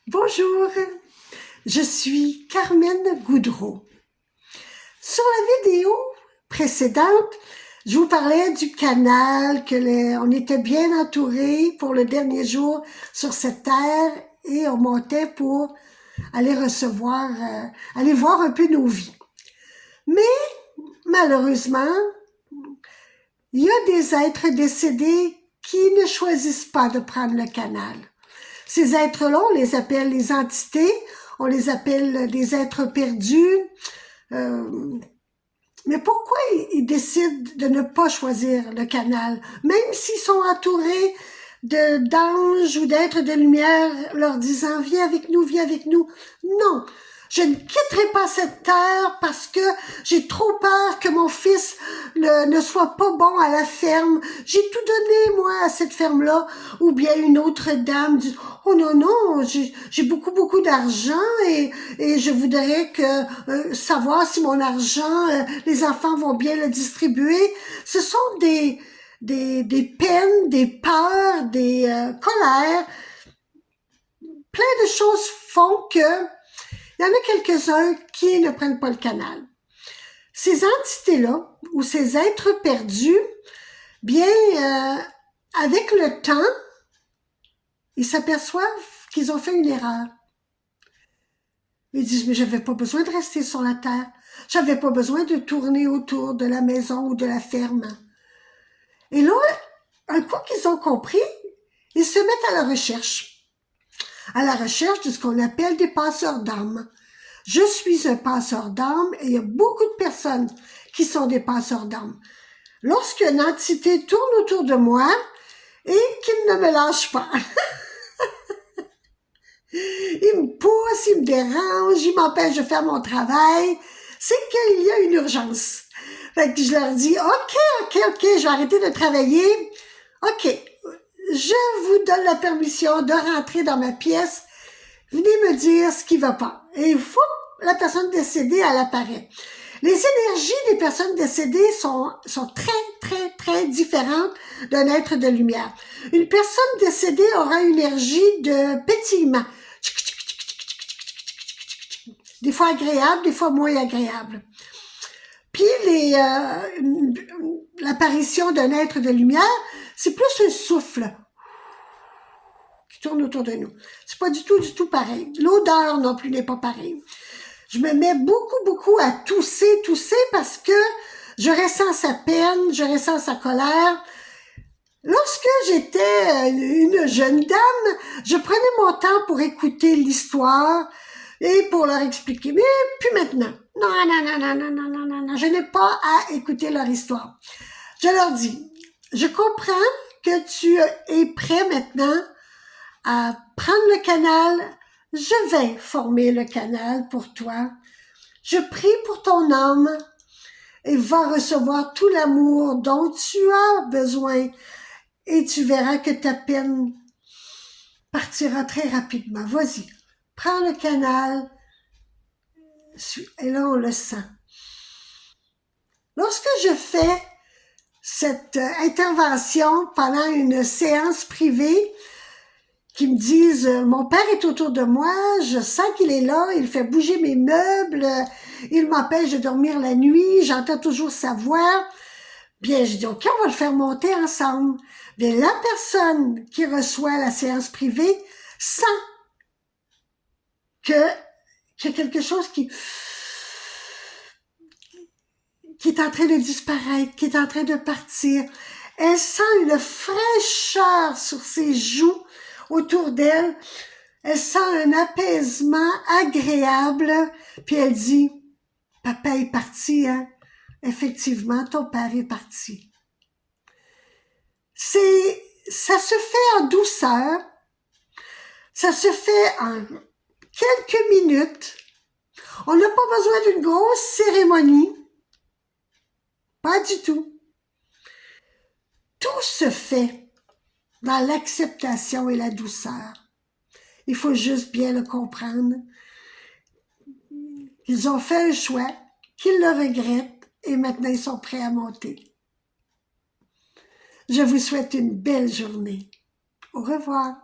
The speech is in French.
Bonjour, je suis Carmen Goudreau. Sur la vidéo précédente, je vous parlais du canal, on était bien entouré pour le dernier jour sur cette terre et on montait pour aller aller voir un peu nos vies. Mais malheureusement, il y a des êtres décédés qui ne choisissent pas de prendre le canal. Ces êtres-là, on les appelle les entités, on les appelle des êtres perdus. Mais pourquoi ils décident de ne pas choisir le canal? Même s'ils sont entourés d'anges ou d'êtres de lumière leur disant « Viens avec nous, viens avec nous ». Non, je ne quitterai pas cette terre parce que j'ai trop peur que mon fils ne soit pas bon à la ferme. J'ai tout donné, moi, à cette ferme-là. Ou bien une autre dame dit « Oh non, non, j'ai beaucoup d'argent et je voudrais savoir si mon argent, les enfants vont bien le distribuer. » Ce sont des peines, des peurs, des colères. Plein de choses font que il y en a quelques-uns qui ne prennent pas le canal. Ces entités-là, ou ces êtres perdus, bien, avec le temps, ils s'aperçoivent qu'ils ont fait une erreur. Ils disent, mais j'avais pas besoin de rester sur la terre. J'avais pas besoin de tourner autour de la maison ou de la ferme. Et là, un coup qu'ils ont compris, ils se mettent à la recherche de ce qu'on appelle des passeurs d'âme. Je suis un passeur d'âme et il y a beaucoup de personnes qui sont des passeurs d'âme. Lorsqu'une entité tourne autour de moi et qu'il ne me lâche pas, il me pousse, il me dérange, il m'empêche de faire mon travail, c'est qu'il y a une urgence. Fait que je leur dis, OK, je vais arrêter de travailler. OK, je vous donne la permission de rentrer dans ma pièce. Venez me dire ce qui va pas. Et fou, la personne décédée, elle apparaît. Les énergies des personnes décédées sont très différentes d'un être de lumière. Une personne décédée aura une énergie de pétillement. Des fois agréable, des fois moins agréable. Puis l'apparition d'un être de lumière, c'est plus un souffle qui tourne autour de nous. C'est pas du tout pareil. L'odeur non plus n'est pas pareille. Je me mets beaucoup à tousser parce que je ressens sa peine, je ressens sa colère. Lorsque j'étais une jeune dame, je prenais mon temps pour écouter l'histoire et pour leur expliquer. Mais puis maintenant, non, je n'ai pas à écouter leur histoire. Je leur dis, je comprends que tu es prêt maintenant à prendre le canal. Je vais former le canal pour toi. Je prie pour ton âme et va recevoir tout l'amour dont tu as besoin et tu verras que ta peine partira très rapidement. Vas-y, prends le canal et là on le sent. Lorsque je fais cette intervention pendant une séance privée, qui me disent « Mon père est autour de moi, je sens qu'il est là, il fait bouger mes meubles, il m'empêche de dormir la nuit, j'entends toujours sa voix. » Bien, je dis « OK, on va le faire monter ensemble. » Bien, la personne qui reçoit la séance privée sent qu'il y a quelque chose qui est en train de disparaître, qui est en train de partir. Elle sent une fraîcheur sur ses joues, autour d'elle, elle sent un apaisement agréable, puis elle dit « Papa est parti, hein? Effectivement, ton père est parti. » Ça se fait en douceur, ça se fait en quelques minutes. On n'a pas besoin d'une grosse cérémonie, pas du tout. Tout se fait dans l'acceptation et la douceur. Il faut juste bien le comprendre. Ils ont fait un choix, qu'ils le regrettent, et maintenant ils sont prêts à monter. Je vous souhaite une belle journée. Au revoir.